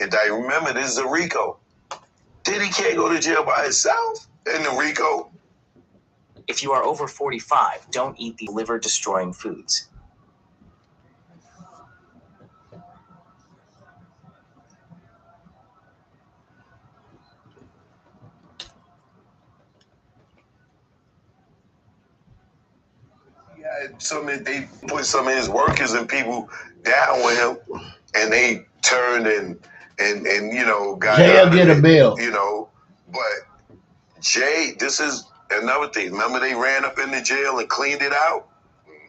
And I remember, this is a RICO. Diddy can't go to jail by himself in the RICO. If you are over 45, don't eat the liver-destroying foods. Yeah, they put some of his workers and people down with him, and they turned and got Jay'll get a bill. But Jay, this is another thing. Remember, they ran up in the jail and cleaned it out.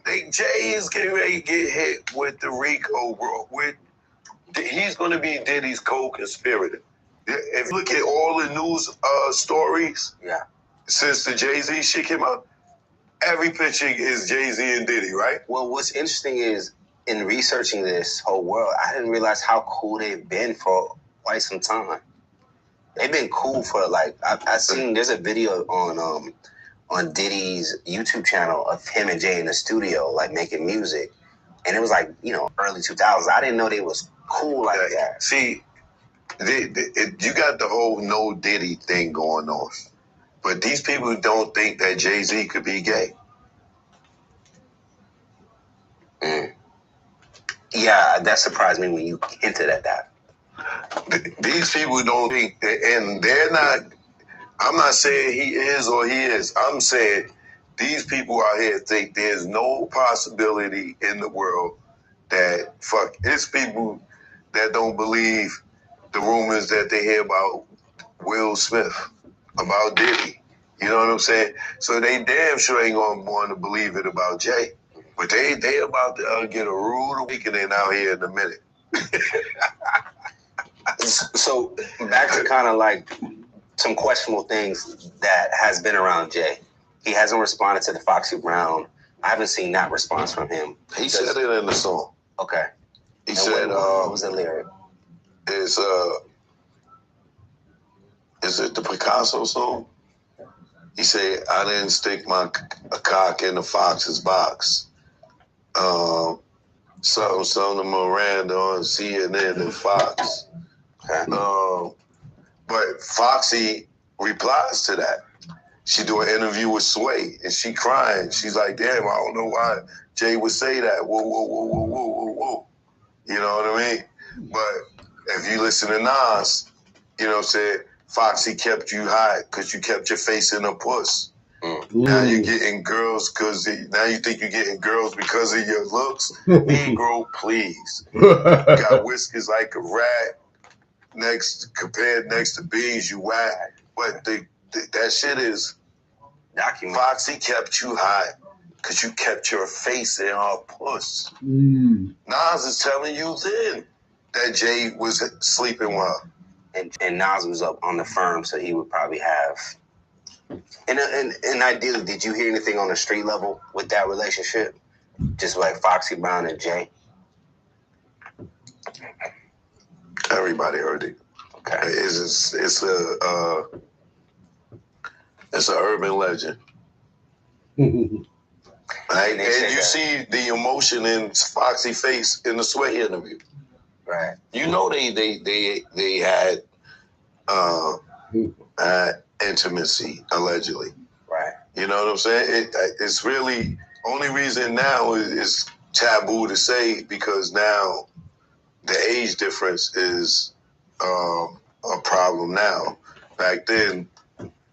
Jay is getting ready to get hit with the RICO, bro. He's going to be Diddy's co-conspirator. If you look at all the news stories, since the Jay-Z shit came out, every picture is Jay-Z and Diddy, right? Well, what's interesting is, in researching this whole world, I didn't realize how cool they've been for quite some time. They've been cool for, like, I've seen, there's a video on Diddy's YouTube channel of him and Jay in the studio, like, making music. And it was like, early 2000s. I didn't know they was cool like that. See, you got the whole no Diddy thing going on. But these people don't think that Jay-Z could be gay. Yeah, that surprised me when you hinted at that. These people don't think, and they're not, I'm not saying he is or he is. I'm saying these people out here think there's no possibility in the world that, it's people that don't believe the rumors that they hear about Will Smith, about Diddy. You know what I'm saying? So they damn sure ain't gonna want to believe it about Jay. But they about to get a rude awakening out here in a minute. So back to kind of like some questionable things that has been around Jay. He hasn't responded to the Foxy Brown. I haven't seen that response from him. He said it in the song. Okay. He said, what was the lyric? Is it the Picasso song? He said, I didn't stick a cock in the fox's box. Something to Miranda on CNN and Fox. Okay. But Foxy replies to that. She do an interview with Sway, and she crying. She's like, damn, I don't know why Jay would say that. Whoa, whoa, whoa, whoa, whoa, whoa, whoa. You know what I mean? But if you listen to Nas, you know what I'm saying, Foxy kept you high because you kept your face in a puss. Now you're getting girls now you think you're getting girls because of your looks. Negro, please. Got whiskers like a rat. Compared next to beans, you whack. But that shit is document. Foxy kept you high because you kept your face in her puss. Nas is telling you then that Jay was sleeping with her. And Nas was up on the firm, so he would probably have. And ideally, did you hear anything on the street level with that relationship? Just like Foxy Brown and Jay? Everybody heard it. Okay. It's an urban legend. And you see the emotion in Foxy's face in the Sway interview. Right. You know they had intimacy, allegedly. Right. You know what I'm saying? It's really, only reason now is taboo to say because now the age difference is a problem now. Back then,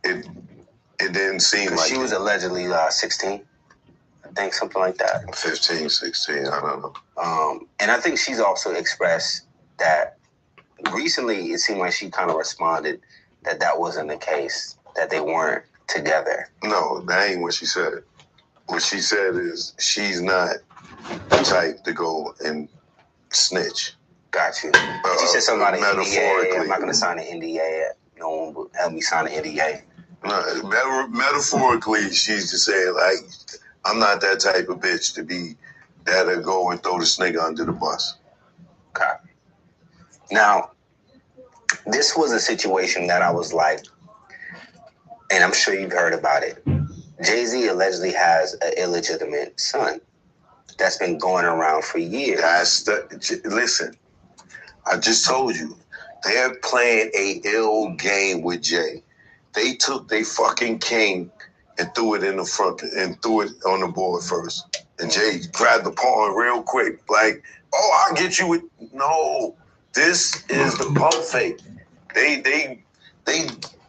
it didn't seem like she was allegedly 16. I think something like that. 15, 16, I don't know. And I think she's also expressed that recently it seemed like she kind of responded that wasn't the case, that they weren't together. No, that ain't what she said. What she said is she's not the type to go and snitch. Got you. She said something about an NDA. I'm not going to sign an NDA. No one would help me sign an NDA. No, metaphorically, she's just saying, like, I'm not that type of bitch to be that'll go and throw this nigga under the bus. Okay. Now, this was a situation that I was like, and I'm sure you've heard about it. Jay-Z allegedly has an illegitimate son that's been going around for years. Listen, I just told you, They're playing a ill game with Jay. They took their fucking king and threw it in the front and threw it on the board first. And Jay grabbed the pawn real quick, like, oh, I'll get you with. No, this is the pump fake. They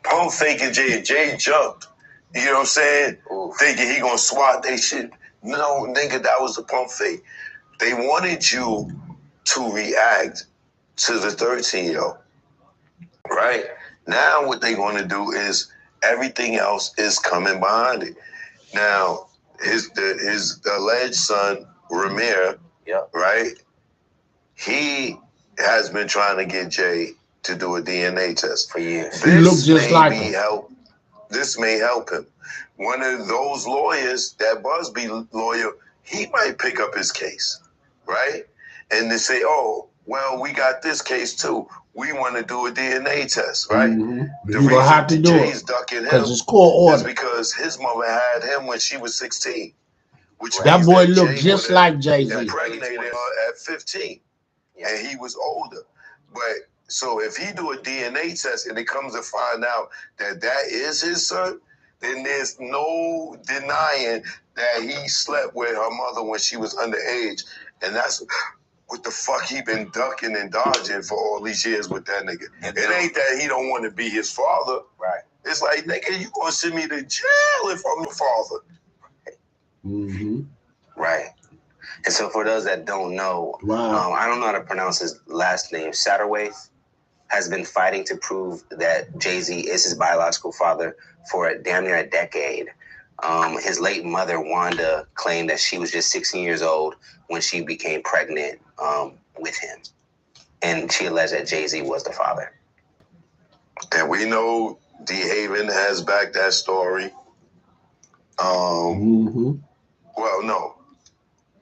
pump faking Jay. And Jay jumped. You know what I'm saying? Ooh. Thinking he gonna swat they shit. No, nigga, that was the pump fake. They wanted you to react to the 13-year-old, right? Now what they're going to do is everything else is coming behind it. Now, his alleged son, Ramir, right? He has been trying to get Jay to do a DNA test for years. He looked just like him. This may help him. One of those lawyers, that Busby lawyer, he might pick up his case, right? And they say, oh, well, we got this case too. We want to do a DNA test, right? Mm-hmm. The reason have to do Jay's it ducking him it's court order. is because his mother had him when she was 16. Which that boy looked just like Jay-Z. Impregnated her at 15, and he was older. But so if he do a DNA test and it comes to find out that that is his son, then there's no denying that he slept with her mother when she was underage, and that's what the fuck he been ducking and dodging for all these years with that nigga. It ain't that he don't want to be his father. Right. It's like, nigga, you gonna send me to jail if I'm your father. Mm-hmm. Right. And so for those that don't know, I don't know how to pronounce his last name. Satterwhite has been fighting to prove that Jay-Z is his biological father for damn near a decade. His late mother, Wanda, claimed that she was just 16 years old when she became pregnant with him. And she alleged that Jay-Z was the father. And we know D. Haven has backed that story. Well, no.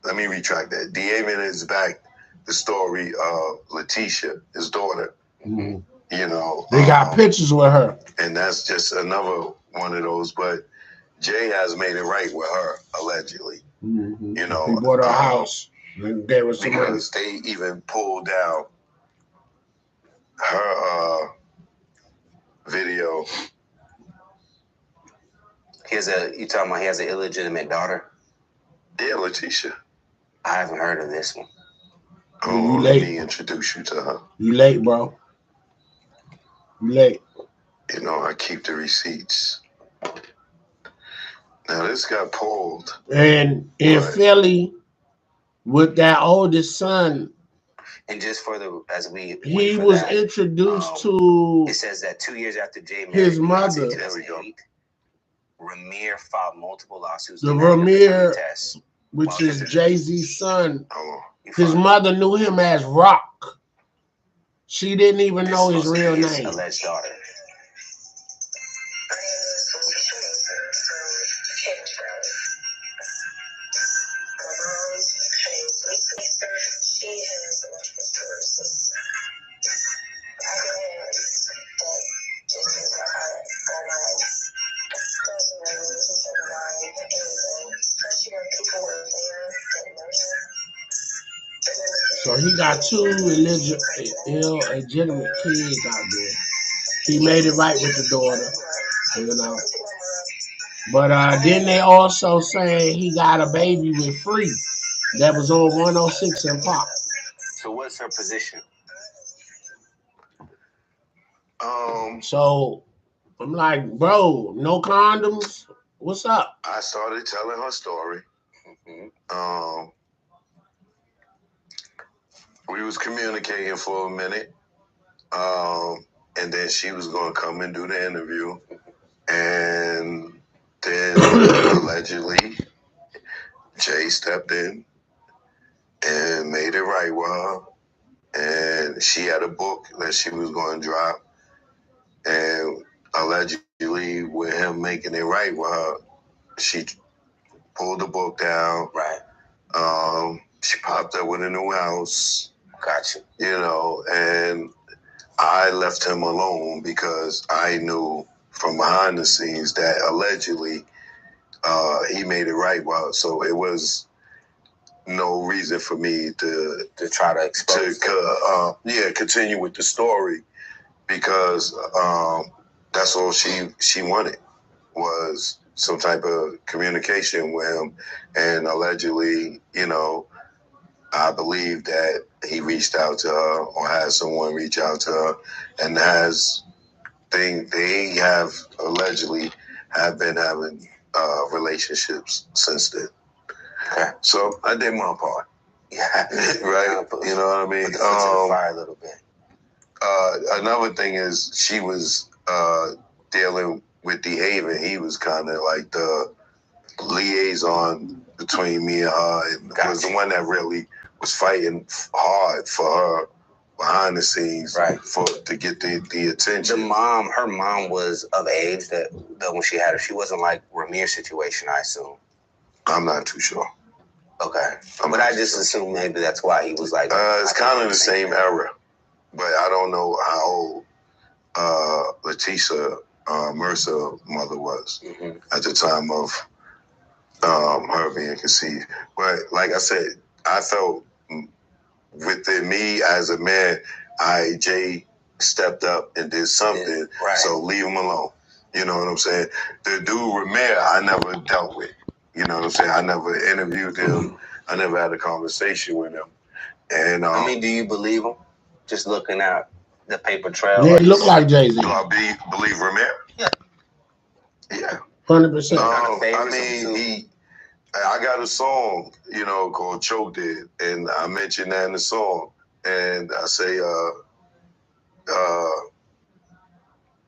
Let me retract that. D. Haven has backed the story of Letitia, his daughter. Mm-hmm. You know. They got pictures with her. And that's just another one of those. But Jay has made it right with her, allegedly. Mm-hmm. You know. He bought her house. And gave her some money. Because they even pulled down her video. You talking about he has an illegitimate daughter? Yeah, Letitia. I haven't heard of this one. Oh, you let late. me introduce you to her. You late, bro. You late. You know, I keep the receipts. Now, this got pulled. And in Philly, with that oldest son, and just for the he was introduced to. It says that 2 years after Jay married his mother, in 2008, Ramir filed multiple lawsuits. The Ramir, which is Jay-Z's son, his mother knew him as Rock. She didn't even know his real name. Alleged daughter. So he got two illegitimate kids out there. He made it right with the daughter, you know. But then they also say he got a baby with Free that was on 106 and Pop. So what's her position? So I'm like, bro, no condoms. What's up? I started telling her story. We was communicating for a minute. And then she was going to come and do the interview. And then allegedly, Jay stepped in and made it right with her. And she had a book that she was going to drop. And allegedly, with him making it right with her, she pulled the book down. Right. She popped up with a new house. Gotcha. You know, and I left him alone because I knew from behind the scenes that allegedly he made it right with her. So it was no reason for me to try to expose. Continue with the story. because that's all she wanted was some type of communication with him, and allegedly, I believe that he reached out to her or had someone reach out to her, and they have allegedly have been having relationships since then. Okay. So I did my part. Yeah. Right? You know what I mean? Put the foot to the fire a little bit. Another thing is she was dealing with DeHaven. He was kind of like the liaison between me and her, and was the one that really was fighting hard for her behind the scenes, right, to get the attention. Her mom was of age that when she had her. She wasn't like Ramir's situation, I assume. I'm not too sure. Okay, but I just assume maybe that's why he was like. It's kind of the same era, but I don't know how old Letitia Mercer mother was at the time of her being conceived. But like I said, I felt within me as a man, Jay stepped up and did something. Right. So leave him alone. You know what I'm saying? The dude Ramir, I never dealt with. You know what I'm saying? I never interviewed him. I never had a conversation with him. And I mean, do you believe him? Just looking at the paper trail. Yeah, it look like Jay-Z. Do I believe Ramir? Yeah. Yeah. 100%. I mean, I got a song, called Choke Did, and I mentioned that in the song. And I say,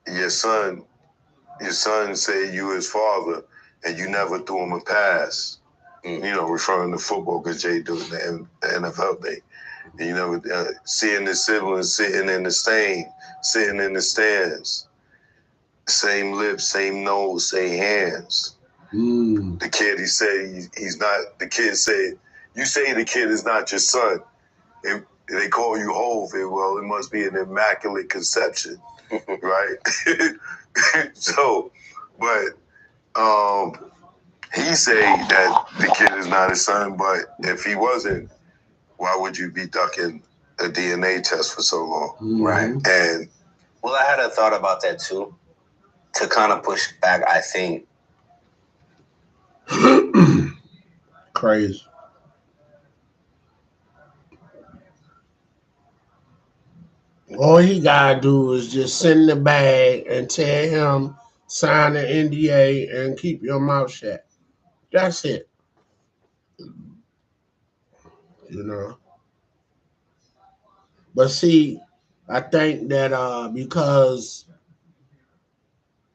your son said you his father, and you never threw him a pass. Referring to football, because Jay doing the NFL thing. And you never seeing the siblings sitting in the stands, same lips, same nose, same hands. The kid, he said he's not. The kid said, "You say the kid is not your son. And they call you Hove. Well, it must be an immaculate conception, right?" So, but he say that the kid is not his son. But if he wasn't, why would you be ducking a DNA test for so long? Right. And well, I had a thought about that too. To kind of push back, I think. Crazy. All he gotta do is just send the bag and tell him sign the NDA and keep your mouth shut. That's it. You know. But see, I think that because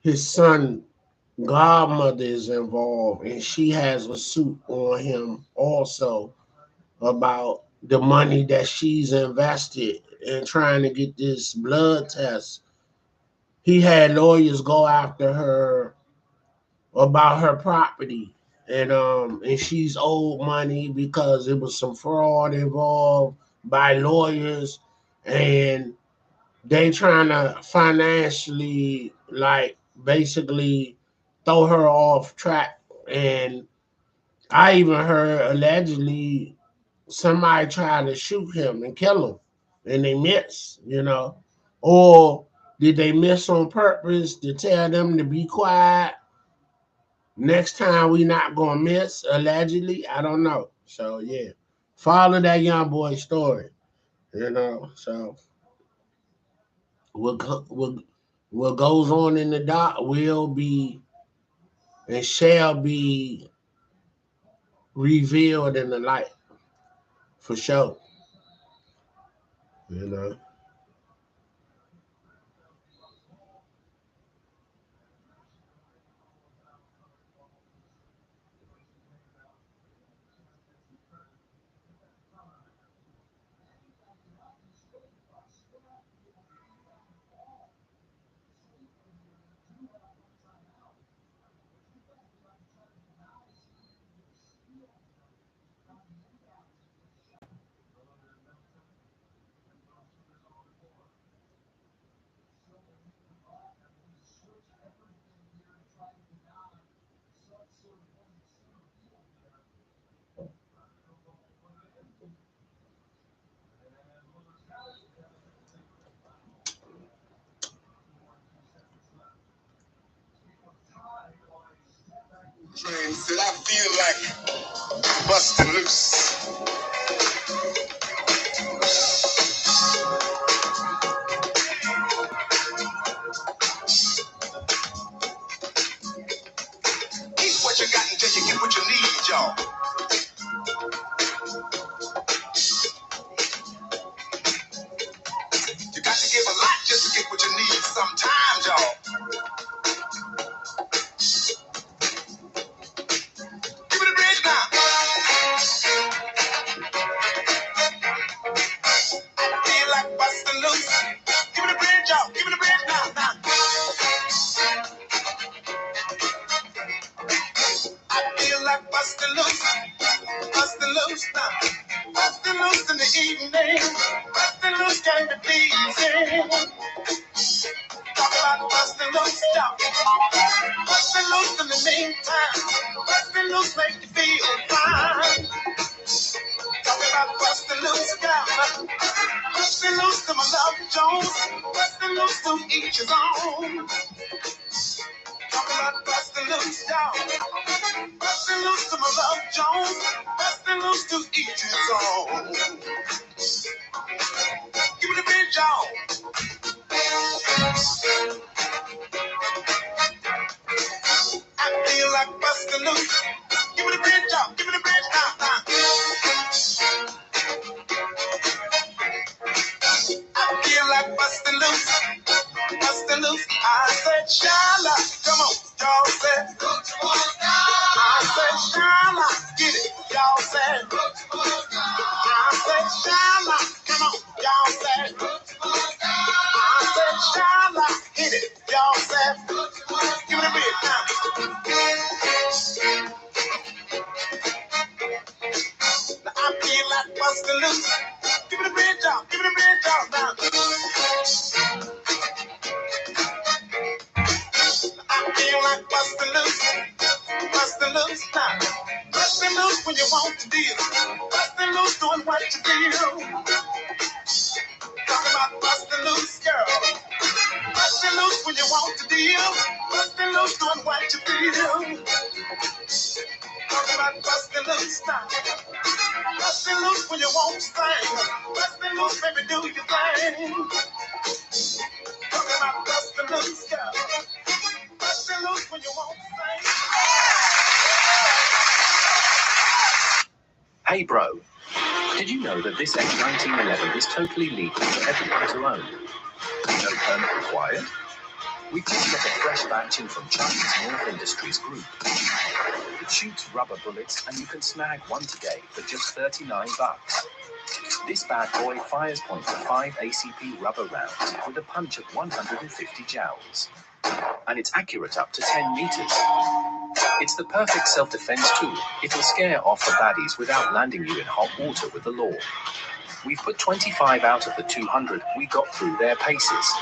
his son godmother is involved and she has a suit on him also about the money that she's invested in trying to get this blood test. He had lawyers go after her about her property, and she's owed money because it was some fraud involved by lawyers, and they trying to financially, like, basically throw her off track. And I even heard allegedly somebody tried to shoot him and kill him, and they missed. Or did they miss on purpose to tell them to be quiet? Next time we not gonna miss, allegedly. I don't know. So yeah, follow that young boy story. So what goes on in the dock will be and shall be revealed in the light, for sure. You know. Train said I feel like busting loose. Eat what you got until you get what you need, y'all. You got to give a lot just to get what you need sometimes, y'all. Give me the bridge now. Feel like busting loose. Give me the bridge, y'all. Give me the bridge now. I feel like busting loose. Busting loose now. Busting loose in the evening. Busting loose can be pleasing. Talk about busting loose, y'all. Busting loose in the meantime. Busting loose make you feel fine. Talk about busting loose, y'all. Busting loose to my love Jones. Busting loose to each his own. Talk about busting loose, y'all. Busting loose to my love Jones. Busting loose to each his own. Give me the bridge, y'all. I feel like busting loose. Give me the bridge, y'all. Give me the bridge, now. I feel like busting loose. Busting loose. I said, Shala. Come on, y'all said. I said, Shala. Get it, y'all said. I said, Shala. Come on, y'all said. I said, Shala. Hit it, y'all said. Give me the bridge now. Now I feel like busting loose. Give me the bridge, y'all. Give me the bridge, y'all. Now I feel like busting loose. Busting loose now. Busting loose when you want to deal. Busting loose doing what you do. Talking about busting loose, girl. Busting loose when you want to deal. Busting loose doing what you do. Talking about busting loose now. Busting loose when you want to sing. Busting loose, baby, do your thing. Talking about busting loose, girl. Busting loose when you want to sing. Hey bro, did you know that this X1911 is totally legal for everyone to own? No permit required? We just got a fresh batch in from Chinese North Industries Group. It shoots rubber bullets and you can snag one today for just $39. This bad boy fires .45 ACP rubber rounds with a punch of 150 joules. And it's accurate up to 10 meters. It's the perfect self-defense tool. It'll scare off the baddies without landing you in hot water with the law. We've put 25 out of the 200 we got through their paces.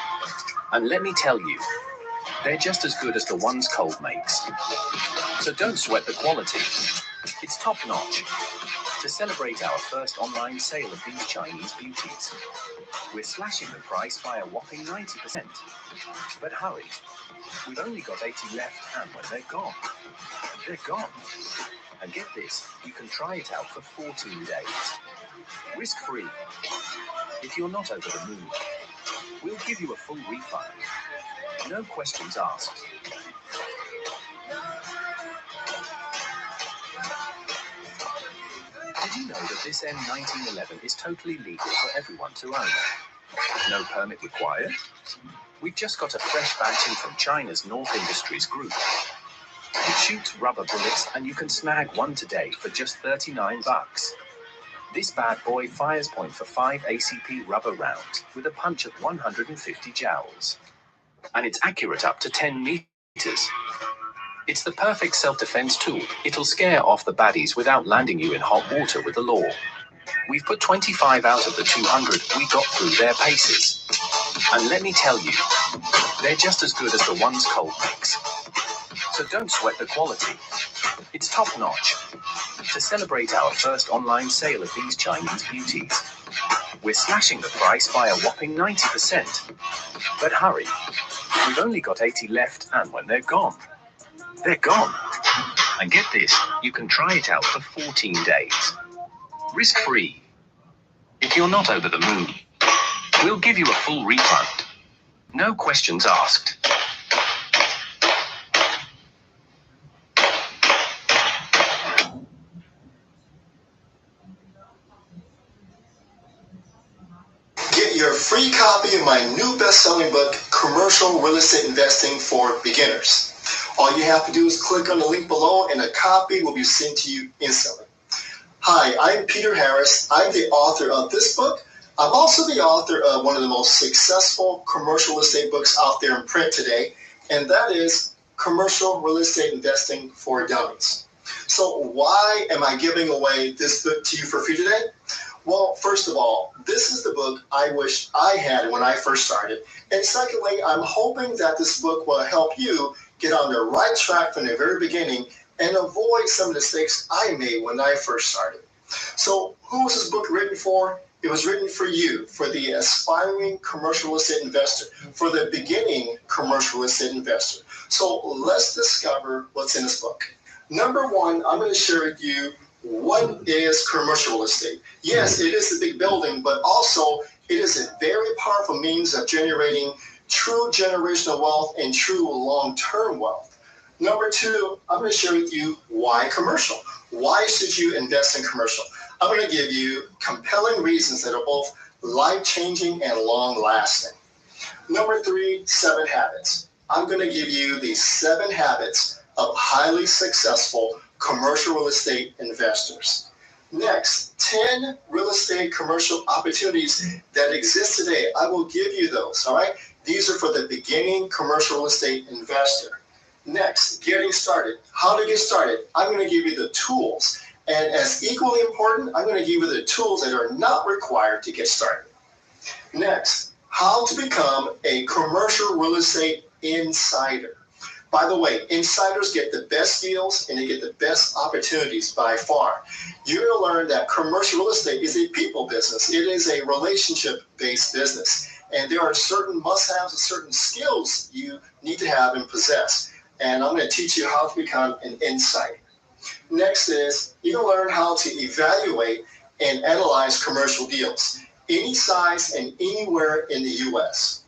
And let me tell you, they're just as good as the ones Colt makes. So don't sweat the quality. It's top-notch. To celebrate our first online sale of these Chinese beauties, we're slashing the price by a whopping 90%. But hurry, we've only got 80 left, and when they're gone, they're gone. And get this, you can try it out for 14 days. Risk-free. If you're not over the moon, we'll give you a full refund. No questions asked. Did you know that this M1911 is totally legal for everyone to own? No permit required? We've just got a fresh batch in from China's North Industries Group. It shoots rubber bullets and you can snag one today for just $39. This bad boy fires .45 ACP rubber rounds with a punch of 150 joules. And it's accurate up to 10 meters. It's the perfect self-defense tool. It'll scare off the baddies without landing you in hot water with the law. We've put 25 out of the 200 we got through their paces. And let me tell you, they're just as good as the ones Colt makes. So don't sweat the quality. It's top-notch. To celebrate our first online sale of these Chinese beauties, we're slashing the price by a whopping 90%. But hurry, we've only got 80 left, and when they're gone, they're gone. And get this, you can try it out for 14 days. Risk-free. If you're not over the moon, we'll give you a full refund. No questions asked. Get your free copy of my new best-selling book, Commercial Real Estate Investing for Beginners. All you have to do is click on the link below and a copy will be sent to you instantly. Hi, I'm Peter Harris. I'm the author of this book. I'm also the author of one of the most successful commercial real estate books out there in print today, and that is Commercial Real Estate Investing for Dummies. So why am I giving away this book to you for free today? Well, first of all, this is the book I wish I had when I first started. And secondly, I'm hoping that this book will help you get on the right track from the very beginning and avoid some of the mistakes I made when I first started. So who was this book written for? It was written for you, for the aspiring commercial real estate investor, for the beginning commercial real estate investor. So let's discover what's in this book. Number one, I'm going to share with you what is commercial real estate. Yes, it is a big building, but also it is a very powerful means of generating true generational wealth and true long-term wealth. Number two, I'm going to share with you why commercial. Why should you invest in commercial? I'm going to give you compelling reasons that are both life-changing and long-lasting. Number three, 7 habits. I'm going to give you the 7 habits of highly successful commercial real estate investors. Next, 10 real estate commercial opportunities that exist today. I will give you those, all right? These are for the beginning commercial real estate investor. Next, getting started. How to get started. I'm going to give you the tools. And as equally important, I'm going to give you the tools that are not required to get started. Next, how to become a commercial real estate insider. By the way, insiders get the best deals and they get the best opportunities by far. You're going to learn that commercial real estate is a people business. It is a relationship-based business. And there are certain must-haves and certain skills you need to have and possess. And I'm going to teach you how to become an insider. Next is you're going to learn how to evaluate and analyze commercial deals, any size and anywhere in the U.S.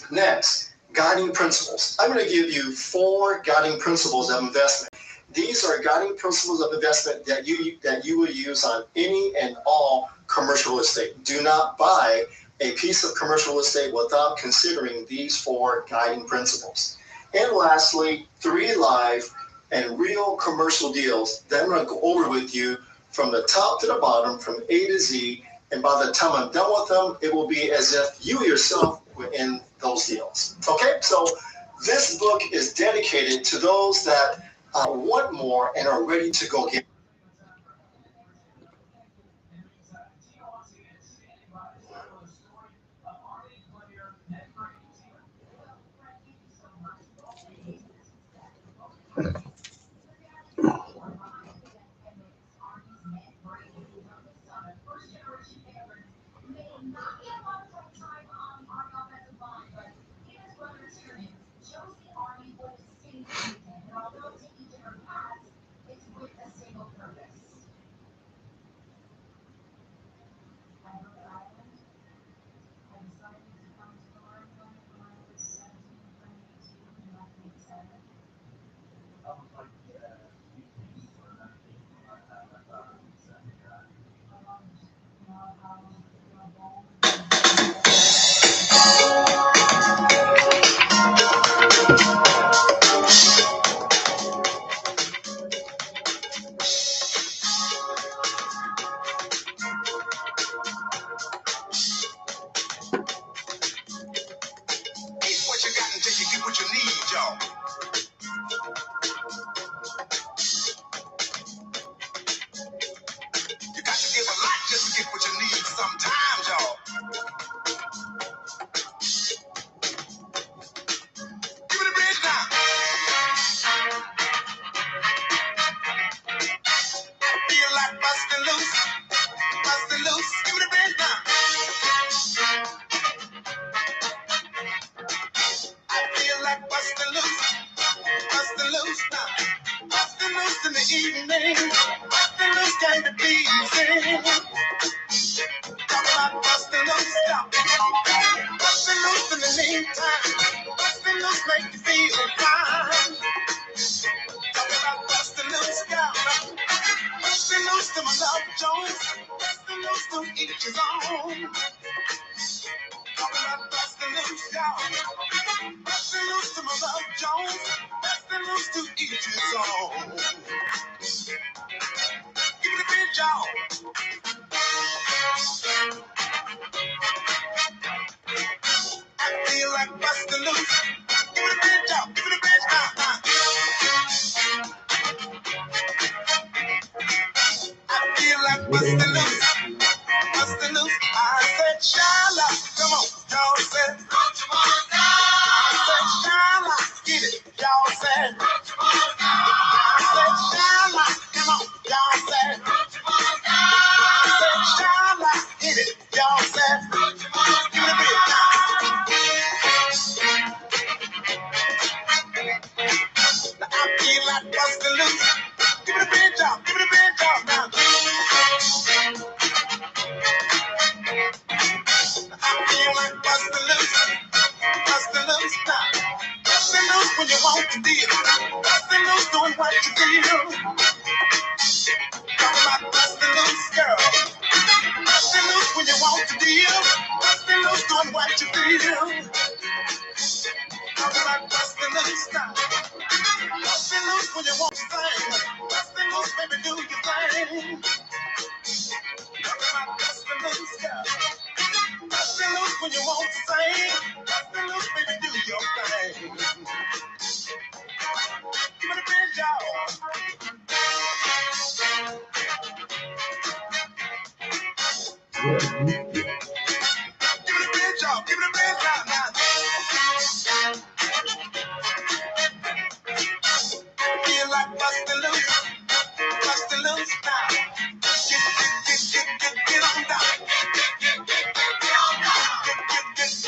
Next, guiding principles. I'm going to give you 4 guiding principles of investment. These are guiding principles of investment that you will use on any and all commercial real estate. Do not buy a piece of commercial real estate without considering these 4 guiding principles. And lastly, 3 live and real commercial deals that I'm going to go over with you from the top to the bottom, from A to Z. And by the time I'm done with them, it will be as if you yourself were in those deals. Okay, so this book is dedicated to those that want more and are ready to go get. What you got until you get what you need, y'all. You got to give a lot just to get what you need sometimes, y'all. Give me the bridge now. Feel like busting loose, busting loose. Give me the bridge now. I feel like busting loose. evening. Bustin' loose can be easy. Talk about bustin' loose, stop. Bustin' loose in the meantime. Bustin' loose make you feel fine. Talk about bustin' loose, stop. Bustin' loose to my love Jones. Bustin' loose to each his own. Talk about bustin' loose, stop. Bustin' loose to my love Jones. Bustin' loose to each his own. Give it a big y'all. I feel like bustin' loose. Give it a big y'all. Give it a big I feel like bustin' loose. Bustin' loose. I said, Shala. Come on. Y'all said, don't you wanna know? I said, Shala. Get it. Y'all said, don't you wanna know? I said, Shala. Come on. Y'all said, don't you wanna know? I said, Shala. Get it. Y'all said, don't you wanna know? Give it a bit now. Now I feel like bustin' loose. Give it a big job. Give it a big job now. I feel like bustin' loose. Bustin' loose now. Bustin' loose when you want to deal. Bustin' loose doing what you feel. Talk about bustin' loose, girl. Bustin' loose when you want to deal. Bustin' loose doing what you feel. Talk about bustin' loose now. Bustin' loose when you want to sing. Bustin' loose, baby, do your thing. Talk about bustin' loose, girl. Bustin' loose when you want to sing. Bustin' loose, baby, do your thing. Give it a big job. Give it a big job. Give it a big job now. Feel like bustin' loose. Bustin' loose now. Get on down. Get on down.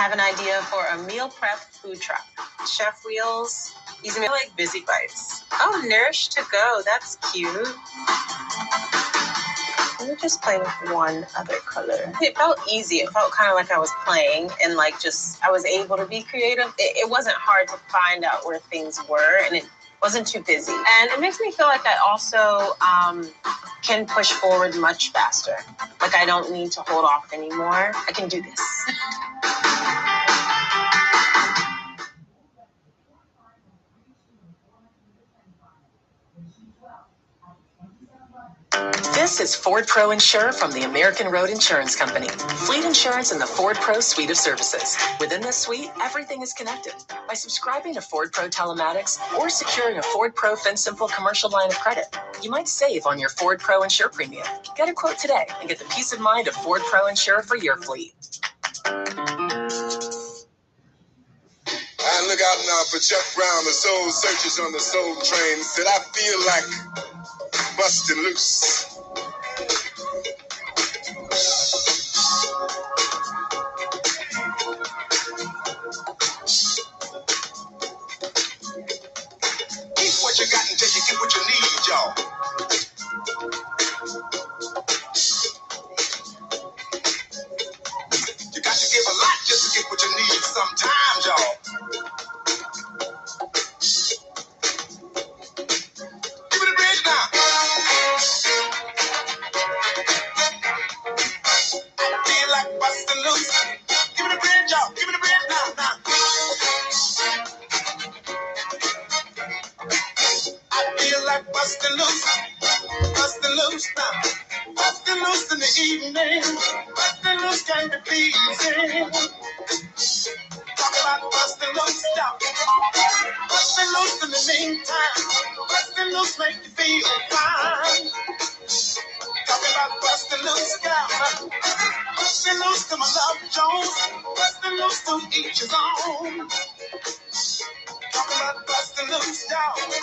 have an idea for a meal prep food truck. Chef wheels, using it like Busy Bites. Oh, Nourish to go. That's cute. Let me just play with one other color. It felt easy. It felt kind of like I was playing and like just I was able to be creative. It wasn't hard to find out where things were, and it wasn't too busy. And it makes me feel like I also can push forward much faster. Like I don't need to hold off anymore. I can do this. This is Ford Pro Insure from the American Road Insurance Company. Fleet insurance and the Ford Pro suite of services. Within this suite, everything is connected. By subscribing to Ford Pro Telematics or securing a Ford Pro FinSimple commercial line of credit, you might save on your Ford Pro Insure premium. Get a quote today and get the peace of mind of Ford Pro Insure for your fleet. I look out now for Chuck Brown, the soul searchers on the soul train. Said I feel like busting loose. Keep what you got until you get what you need, y'all. You got to give a lot just to get what you need sometimes, y'all. Give me the bridge now. I feel like busting loose. Give me the bridge, y'all. Give me the bridge now. I feel like busting loose now. Busting loose in the evening. Busting loose can be pleasing. Talk about busting loose, y'all. Busting loose in the meantime. Busting loose make you feel fine. Talk about busting loose, y'all. Busting loose to my love Jones. Busting loose to each his own. Talk about busting loose, y'all.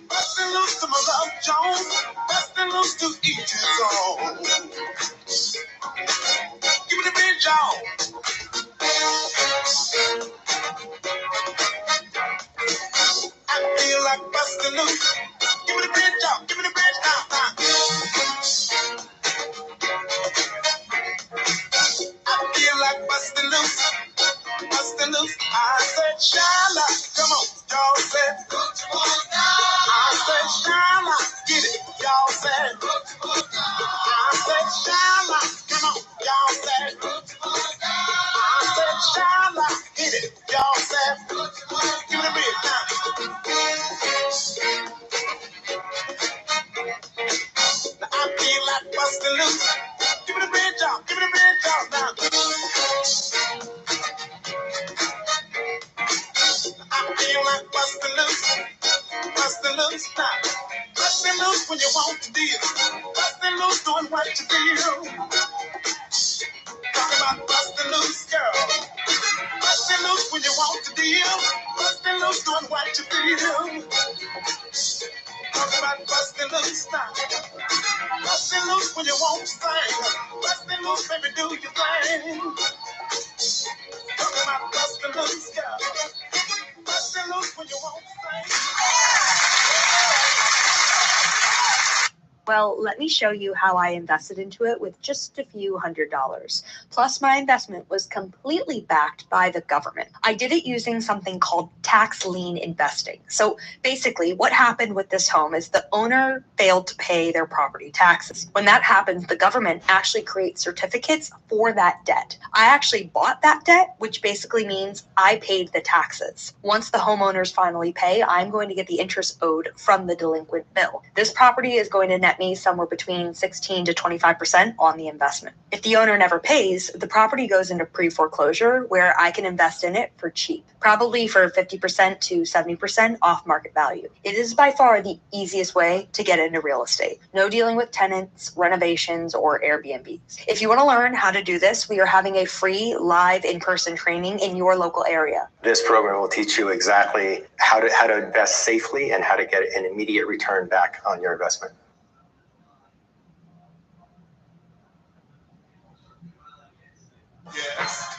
Busting loose to my love Jones. Busting loose to each his own. Give me the bridge, y'all. I feel like busting loose. Give me the bridge, y'all. Give me the bridge now. I feel like busting loose. Busting loose. I said, Shala. Come on. Y'all said. I said, Shala. Get it. Y'all said. I said, Shala. Come on. Y'all said. I said, Shala. Get it. Y'all said. Give me the bridge now. Now I feel like busting loose. Give me the bridge, y'all. Give me the bridge, y'all now. I feel like busting loose. Busting loose now. Busting loose when you want to deal. Busting loose doing what you feel. Talk about busting loose, girl. Busting loose when you want to deal. Busting loose doing what you feel. Talk about busting loose now. Busting loose when you want to sing. Busting loose, baby, do your thing. Talk about busting loose, girl. Busting loose when you want to sing. Well, let me show you how I invested into it with just a few $100s. Plus, my investment was completely backed by the government. I did it using something called tax lien investing. So basically, what happened with this home is the owner failed to pay their property taxes. When that happens, the government actually creates certificates for that debt. I actually bought that debt, which basically means I paid the taxes. Once the homeowners finally pay, I'm going to get the interest owed from the delinquent bill. This property is going to net me somewhere between 16 to 25% on the investment. If the owner never pays, the property goes into pre-foreclosure where I can invest in it for cheap, probably for 50% to 70% off market value. It is by far the easiest way to get into real estate. No dealing with tenants, renovations, or Airbnbs. If you want to learn how to do this, we are having a free live in-person training in your local area. This program will teach you exactly how to invest safely and how to get an immediate return back on your investment. Yes.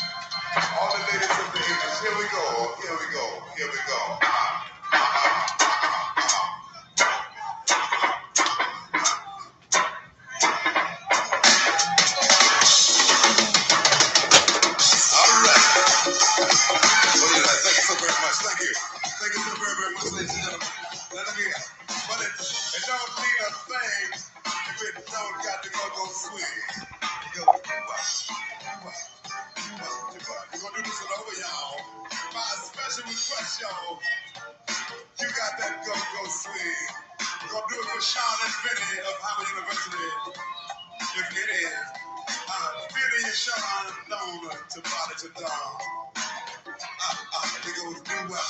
All the Here we go. Thank you so very much. Thank you. Thank you so very, very much, ladies and gentlemen. Now, look here. But it don't mean a thing if it don't got to go swing. Go, we're gonna do this one over, y'all. My special request, y'all. You got that go swing. We're gonna do it for Sean and Vinny of Howard University. If it is. Vinny and Sean known to body to dawn. They go do up.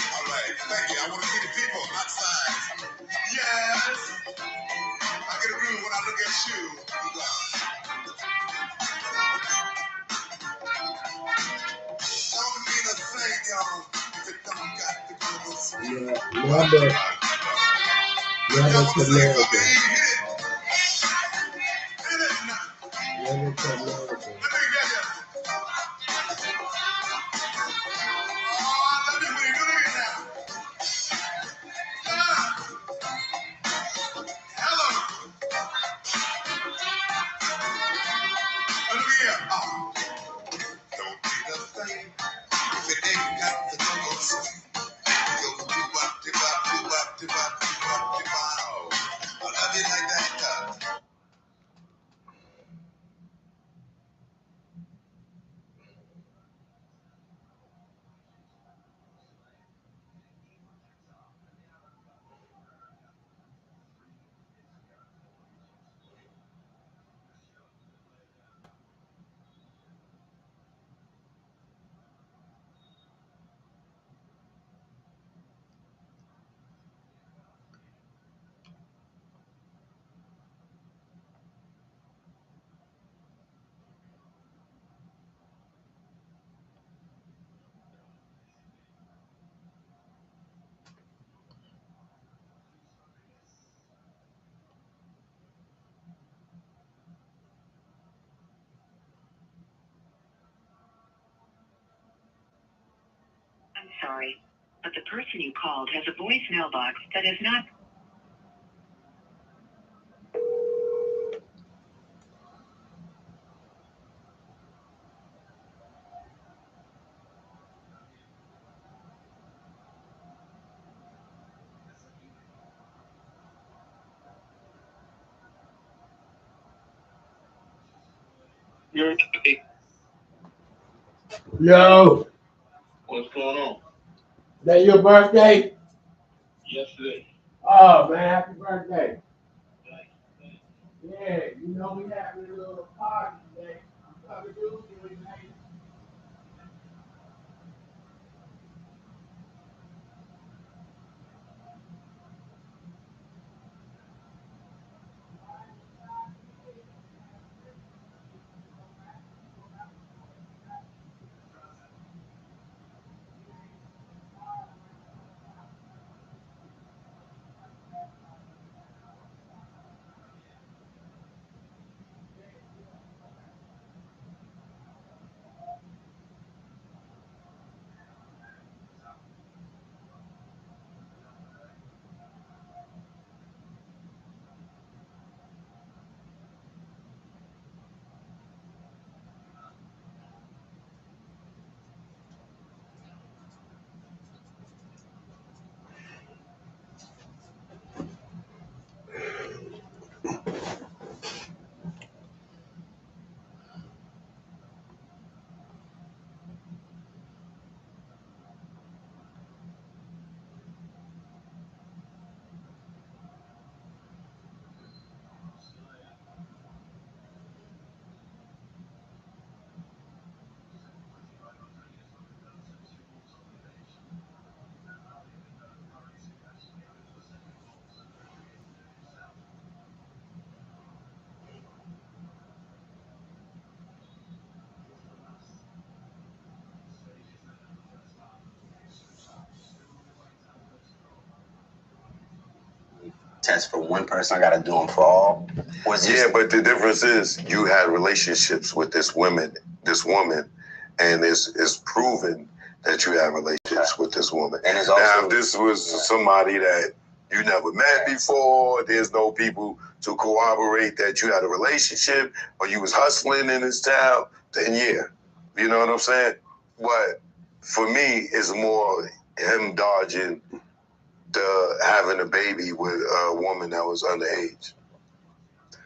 All right, thank you. I want to see the people outside. Yes. I get a groove when I look at you. Don't mean a thing, y'all. If it don't got to go swing. Yeah, that's America. Hit it now. Yeah, that's America. Let me get you. Let me do it now. Hello. Look here. Don't need a thing if it ain't got to go swing. Go do up. I love you like that. I'm sorry, but the person you called has a voicemail box that is not. Yo, What's going on? that your birthday? Yesterday. Oh man, happy birthday. Yeah, you know we having a little party today. I'm coming to you, man. Test for one person, I gotta do them for all. Yeah, but the difference is you had relationships with this woman, and it's proven that you have relationships with this woman. And it's also, now, if this was somebody that you never met before, there's no people to corroborate that you had a relationship or you was hustling in this town, then yeah. You know what I'm saying? But for me, it's more him dodging having a baby with a woman that was underage.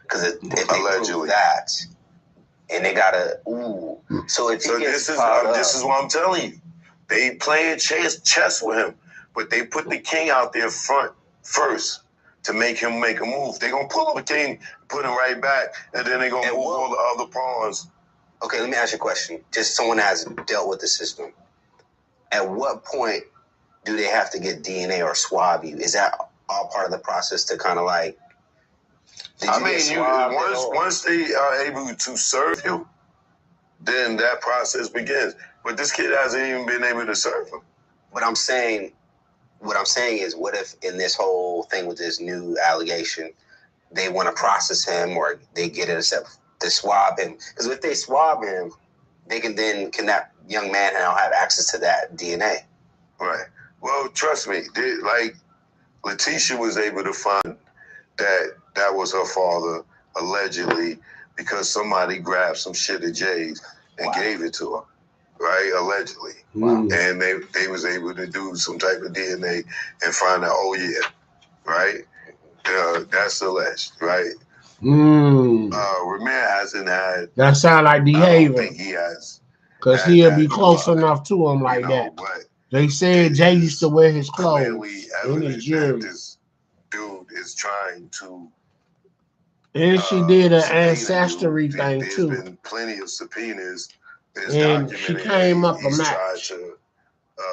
Because if they prove that, and they gotta, so if he gets this is what I'm telling you. They playing chess with him, but they put the king out there front first to make him make a move. They're gonna pull up the king, put him right back, and then they're gonna move all the other pawns. Okay, let me ask you a question. Just someone that has dealt with the system. At what point do they have to get DNA or swab you? Is that all part of the process to kind of like? Once they are able to serve you, then that process begins. But this kid hasn't even been able to serve him. But what I'm saying is, what if in this whole thing with this new allegation, they want to process him or they get it to swab him? Because if they swab him, they can that young man now have access to that DNA. Right. Well, trust me, like Letitia was able to find that was her father, allegedly, because somebody grabbed some shit at Jay's and gave it to her, right? Allegedly. Wow. And they was able to do some type of DNA and find out, oh yeah, right? That's alleged, right? Ramir hasn't had... That sound like behavior. I don't think he has. Because he'll be close enough to him like that. They said Jay used to wear his clothes in his jewelry. This dude is trying to... And she did an ancestry thing too. There's been plenty of subpoenas. And she came up a match to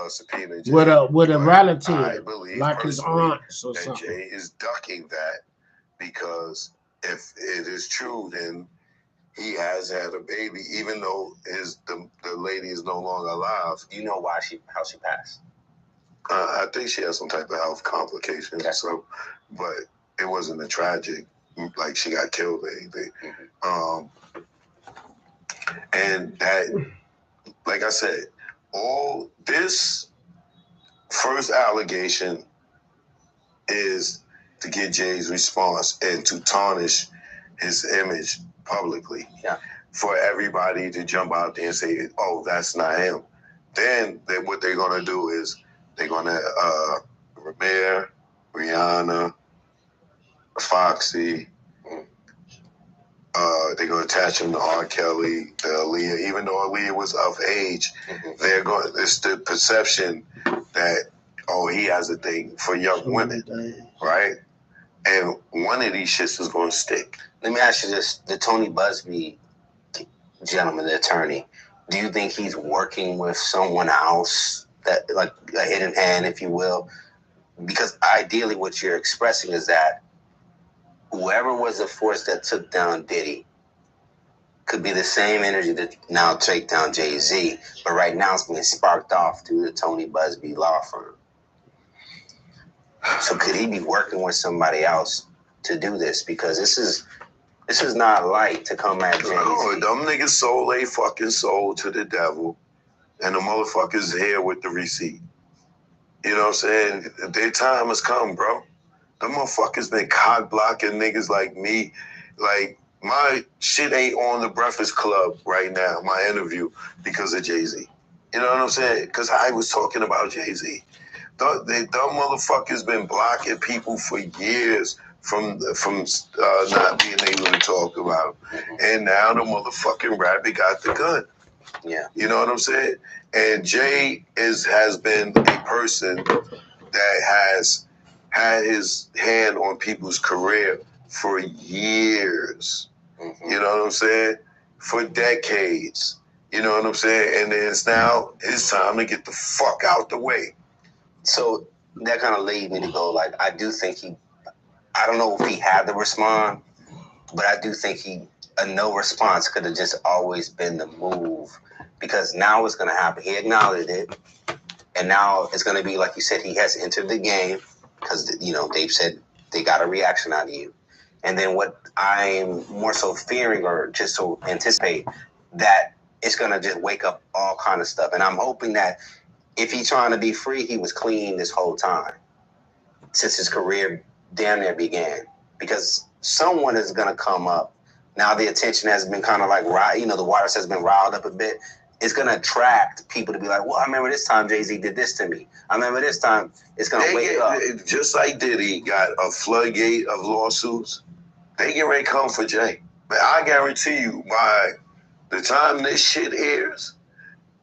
subpoena Jay, with a relative, I believe like his aunt or that something. Jay is ducking that because if it is true, then he has had a baby, even though the lady is no longer alive. Do you know how she passed? I think she has some type of health complications. Okay. So, but it wasn't a tragic, like she got killed or anything. And that, like I said, all this first allegation is to get Jay's response and to tarnish his image publicly. Yeah. For everybody to jump out there and say, oh, that's not him. Then what they're going to do is they're going to, Ramir, Rihanna, Foxy, they're going to attach him to R. Kelly, to Aaliyah. Even though Aaliyah was of age, it's the perception that, oh, he has a thing for young women, right? And one of these shits is going to stick. Let me ask you this. The Tony Busby gentleman, the attorney, do you think he's working with someone else, that like a hidden hand, if you will? Because ideally what you're expressing is that whoever was the force that took down Diddy could be the same energy that now take down Jay-Z, but right now it's being sparked off through the Tony Busby law firm. So could he be working with somebody else to do this? Because this is not light to come at Jay-Z. No, them niggas sold a fucking soul to the devil, and the motherfuckers here with the receipt. You know what I'm saying? Their time has come, bro. Them motherfuckers been cock blocking niggas like me. Like, my shit ain't on the Breakfast Club right now, my interview, because of Jay-Z. You know what I'm saying? Because I was talking about Jay-Z. Them motherfuckers been blocking people for years from not being able to talk about him. And now the motherfucking rabbit got the gun. Yeah. You know what I'm saying? And Jay has been a person that has had his hand on people's career for years. You know what I'm saying? For decades. You know what I'm saying? And it's now his time to get the fuck out the way. So that kind of lead me to go, like, I do think I don't know if he had to respond, but I do think a no response could have just always been the move, because now it's going to happen. He acknowledged it, and now it's going to be, like you said, he has entered the game, because, you know, they've said they got a reaction out of you. And then what I'm more so fearing, or just so anticipate, that it's gonna just wake up all kind of stuff. And I'm hoping that if he's trying to be free, he was clean this whole time since his career damn near began. Because someone is gonna come up. Now the attention has been kind of like, the waters has been riled up a bit. It's gonna attract people to be like, well, I remember this time Jay-Z did this to me. I remember this time. It's gonna wake up. Just like Diddy got a floodgate of lawsuits, they get ready to come for Jay. But I guarantee you, by the time this shit airs,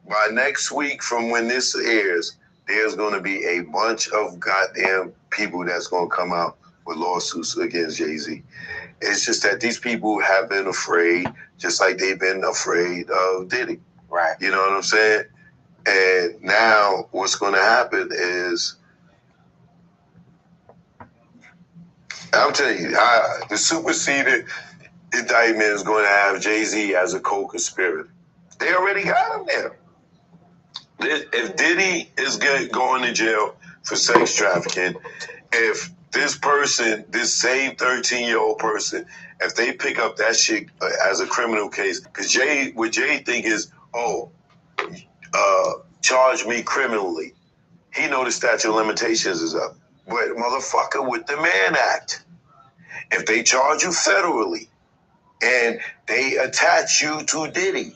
by next week from when this airs, there's going to be a bunch of goddamn people that's going to come out with lawsuits against Jay-Z. It's just that these people have been afraid, just like they've been afraid of Diddy. Right. You know what I'm saying? And now what's going to happen is, I'm telling you, the superseded indictment is going to have Jay-Z as a co-conspirator. They already got him there. If Diddy is going to jail for sex trafficking, if this person, this same 13-year-old person, if they pick up that shit as a criminal case, because what Jay think is, charge me criminally. He know the statute of limitations is up. But motherfucker, with the Mann Act, if they charge you federally and they attach you to Diddy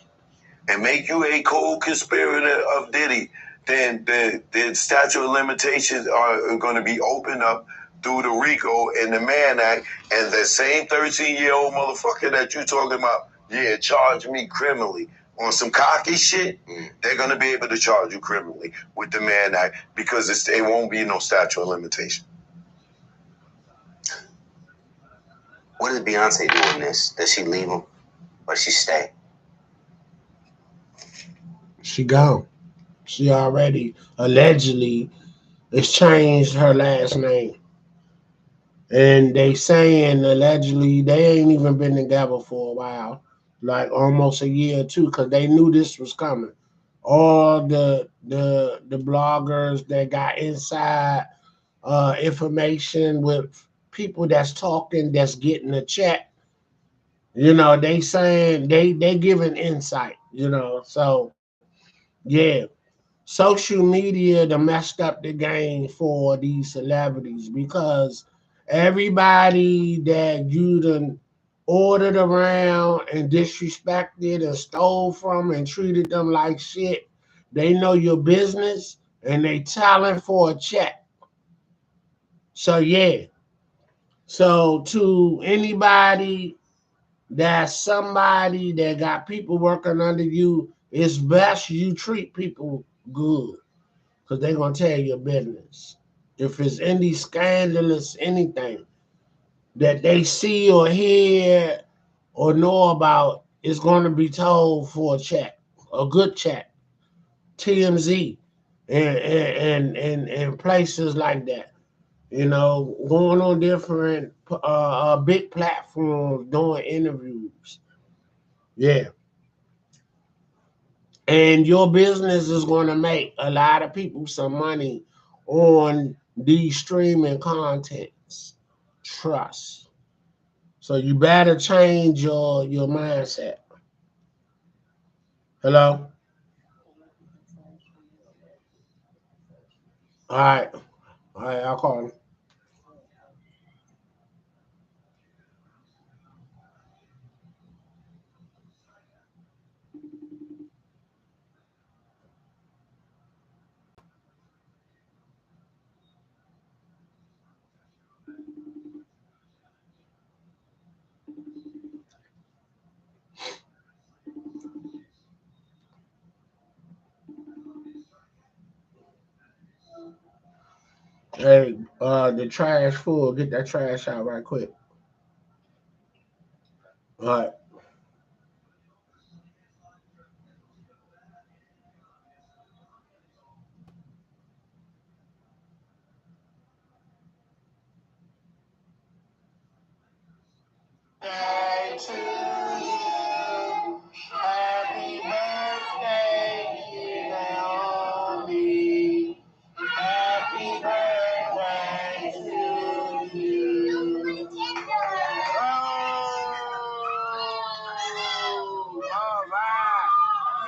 and make you a co-conspirator of Diddy, then the statute of limitations are going to be opened up through the RICO and the Mann Act, and the same 13-year-old motherfucker that you talking about, charge me criminally on some cocky shit, they're going to be able to charge you criminally with the Mann Act because it won't be no statute of limitation. What does Beyonce do in this? Does she leave him or does she stay? She gone. She already allegedly exchanged her last name. And they saying allegedly they ain't even been together for a while, like almost a year or two, because they knew this was coming. All the bloggers that got inside information with people that's talking, that's getting a check, they saying they giving insight, so yeah. Social media done messed up the game for these celebrities because everybody that you done ordered around and disrespected and stole from and treated them like shit, they know your business and they telling for a check. So yeah. So to anybody that's somebody that got people working under you, it's best you treat people good, because they're going to tell your business. If it's any scandalous anything that they see or hear or know about, it's going to be told for a check, a good check. TMZ and places like that. Going on different big platforms doing interviews. Yeah. And your business is going to make a lot of people some money on these streaming contents. Trust. So you better change your mindset. Hello? All right. All right, I'll call him. Hey, the trash full. Get that trash out right quick. All right. To you. Happy birthday, dear Naomi. Happy birthday to you. Oh, all right.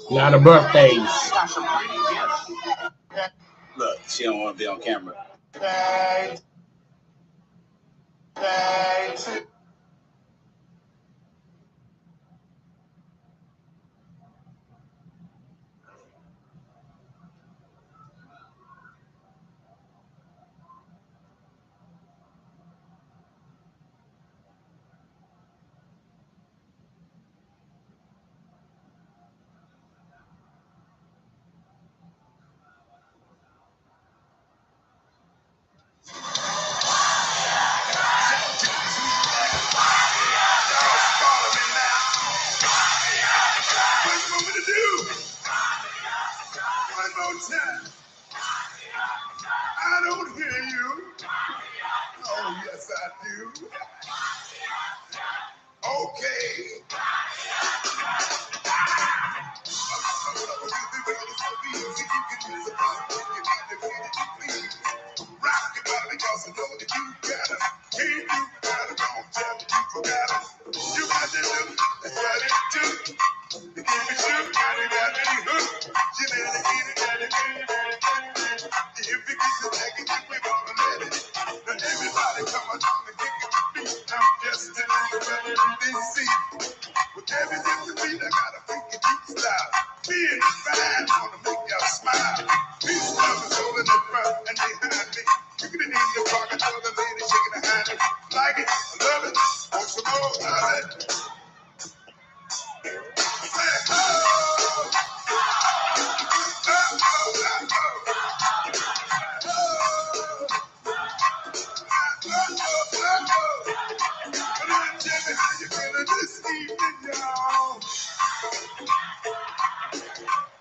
A lot of birthdays. We got some pretty gifts. Look, she don't want to be on camera. One more time. I don't hear you. Oh, yes, I do. Okay. Rock your body, cause I know that you got it. Can't you got it? Don't tell me you forgot it. You got to do that's what it do. You give me sugar, you got me hooked. You better get it, got it, if you get the package, we gonna let it. Now everybody come on and kick it with me. I'm just a little better than they see. With every different beat, I got a freaky deep style. Being fine, wanna make y'all smile. Peace, love, is holding in front and behind me. Kicking it in the pocket, all the ladies shaking behind me. Like it, love it, want some more, love it. Say, oh, oh, oh, oh, oh. Come on, tell me how you feeling this evening, y'all.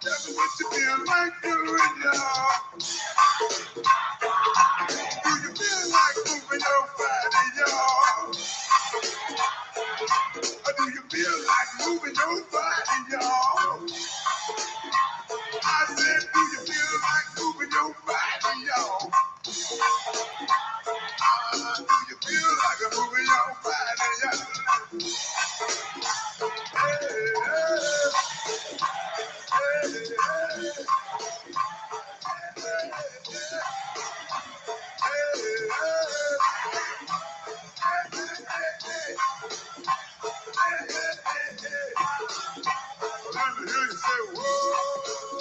Tell me what you feel like doing, y'all. Do you feel like moving your body, y'all? Or do you feel like moving your body, y'all? I said, do you feel like moving your body, y'all? Do you feel like moving your body, y'all? Hey, let me hear you say, whoa.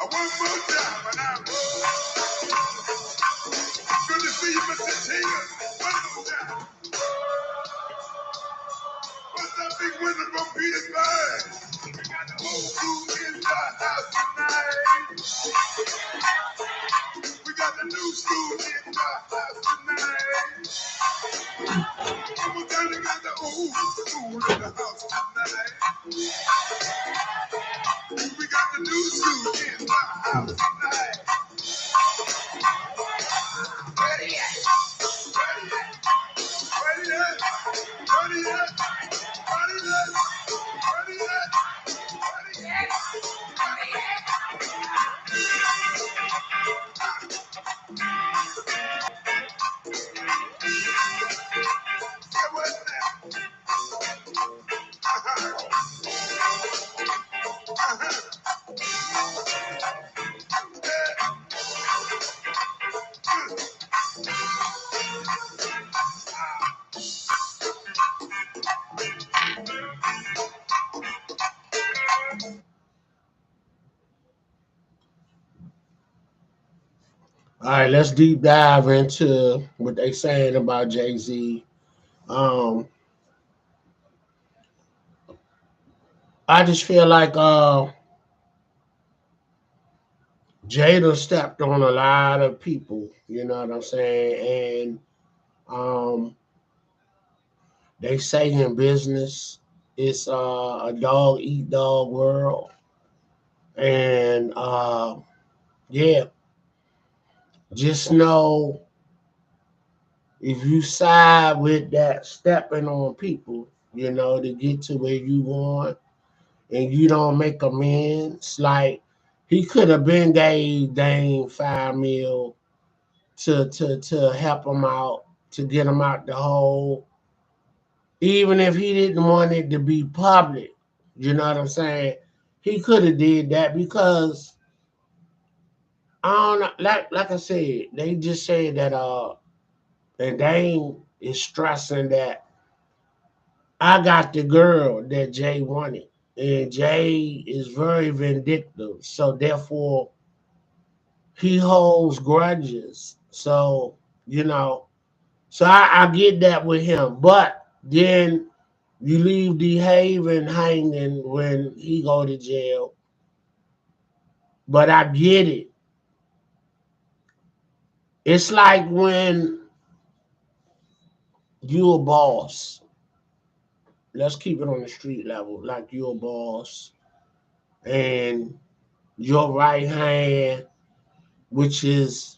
One more time, and I good to see you, Mr. Tina. One more time. What's that big winner from Petersburg? We got the whole crew in the house tonight. We got the new school in the house tonight. One more time, we got the old school in the house tonight. We got the new school in the house tonight. Ready yet? Ready yet? Ready yet? Ready yet? Ready yet? Ready yet? Ready yet? Ready yet? Say what now? All right, let's deep dive into what they saying about Jay-Z. Um, I just feel like Jada stepped on a lot of people, you know what I'm saying? And they say in business it's a dog eat dog world. And yeah, just know if you side with that stepping on people, you know, to get to where you want and you don't make amends, like he could have been gave Dame 5 mil to help him out to get him out the hole, even if he didn't want it to be public. You know what I'm saying? He could have did that because I don't know, like I said, they just said that and Dame is stressing that I got the girl that Jay wanted. And Jay is very vindictive. So therefore he holds grudges. So, you know, so I get that with him. But then you leave D Haven hanging when he go to jail. But I get it. It's like when you a boss. Let's keep it on the street level. Like you're a boss and your right hand, which is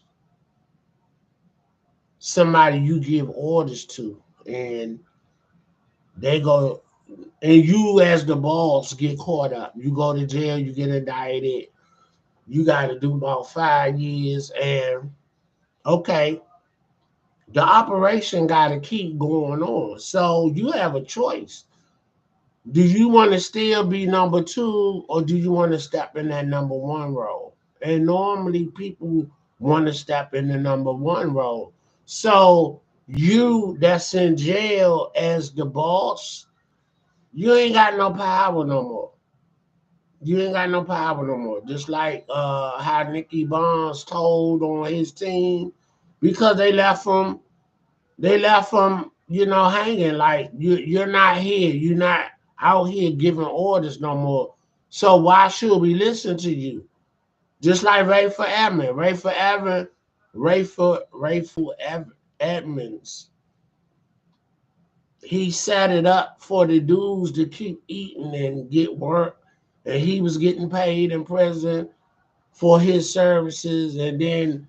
somebody you give orders to, and they go, and you as the boss get caught up. You go to jail, you get indicted, you got to do about 5 years, and okay, the operation got to keep going on. So you have a choice. Do you want to still be number two, or do you want to step in that number one role? And normally people want to step in the number one role. So you that's in jail as the boss, you ain't got no power no more. You ain't got no power no more. Just like how Nicky Bonds told on his team, because they left him, you know, hanging. Like you're not here. You're not out here giving orders no more. So why should we listen to you? Just like Rayford Edmonds. He set it up for the dudes to keep eating and get work, and he was getting paid in prison for his services. And then,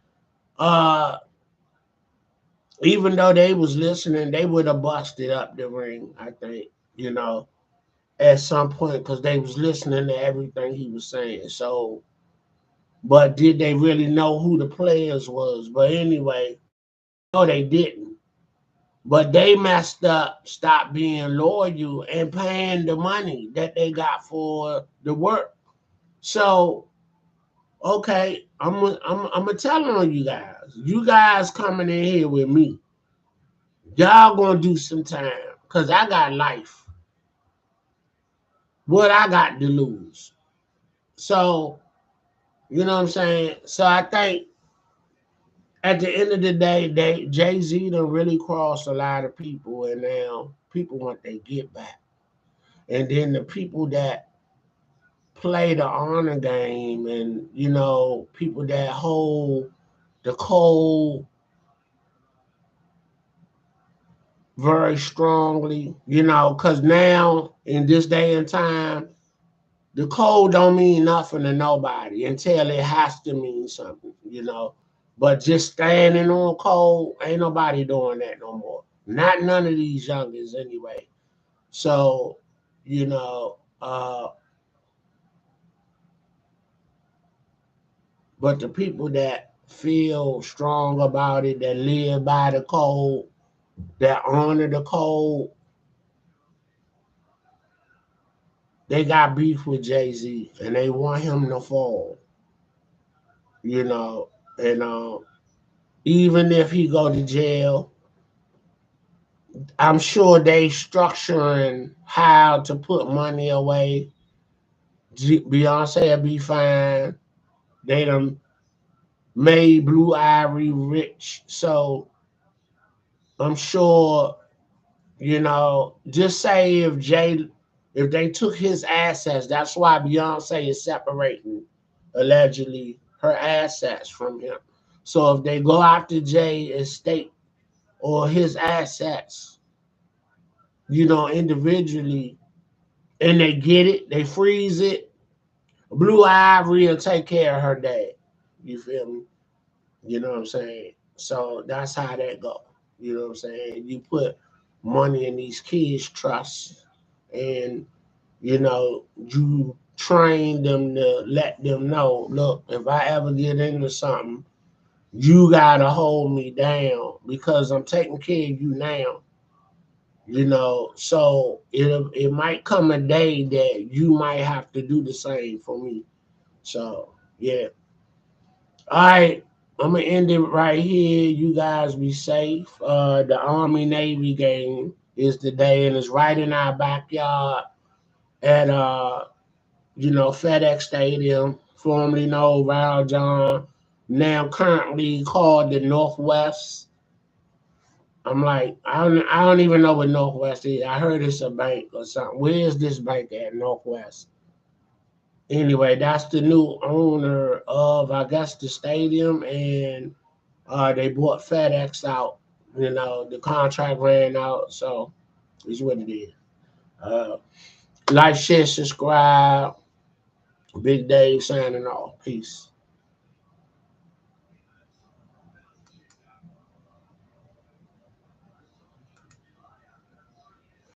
even though they was listening, they would have busted up the ring. I think, you know, at some point, because they was listening to everything he was saying. So, but did they really know who the players was? But anyway, no, they didn't. But they messed up, stopped being loyal and paying the money that they got for the work. So, okay, I'm gonna tell on you guys. You guys coming in here with me. Y'all gonna do some time because I got life. What I got to lose. So, you know what I'm saying? So I think at the end of the day, Jay-Z done really crossed a lot of people, and now people want their get back. And then the people that play the honor game, and you know, people that hold the code very strongly, you know, because now in this day and time, the code don't mean nothing to nobody until it has to mean something, you know. But just standing on code, ain't nobody doing that no more. Not none of these youngins anyway. So, you know, but the people that feel strong about it, that live by the code, that honor the code, they got beef with Jay-Z and they want him to fall, you know. And even if he go to jail, I'm sure they structuring how to put money away. Beyonce will be fine. They done made Blue Ivy rich. So I'm sure, you know, just say if they took his assets, that's why Beyonce is separating allegedly her assets from him. So if they go after Jay estate or his assets, you know, individually, and they get it, they freeze it, Blue Ivory will take care of her dad. You feel me? You know what I'm saying? So that's how that go. You know what I'm saying? You put money in these kids' trusts, and you know, you train them to let them know, look, if I ever get into something, you gotta hold me down because I'm taking care of you now. You know, so it might come a day that you might have to do the same for me. So yeah. All right. I'm gonna end it right here. You guys be safe. The Army Navy game is today and it's right in our backyard at FedEx Stadium, formerly known Val John, now currently called the Northwest. I'm like, I don't even know what Northwest is. I heard it's a bank or something. Where is this bank at, Northwest? Anyway, that's the new owner of, I guess, the stadium, and they bought FedEx out. You know, the contract ran out, so it's what it is. Uh, like, share, subscribe. Big Dave signing off. Peace.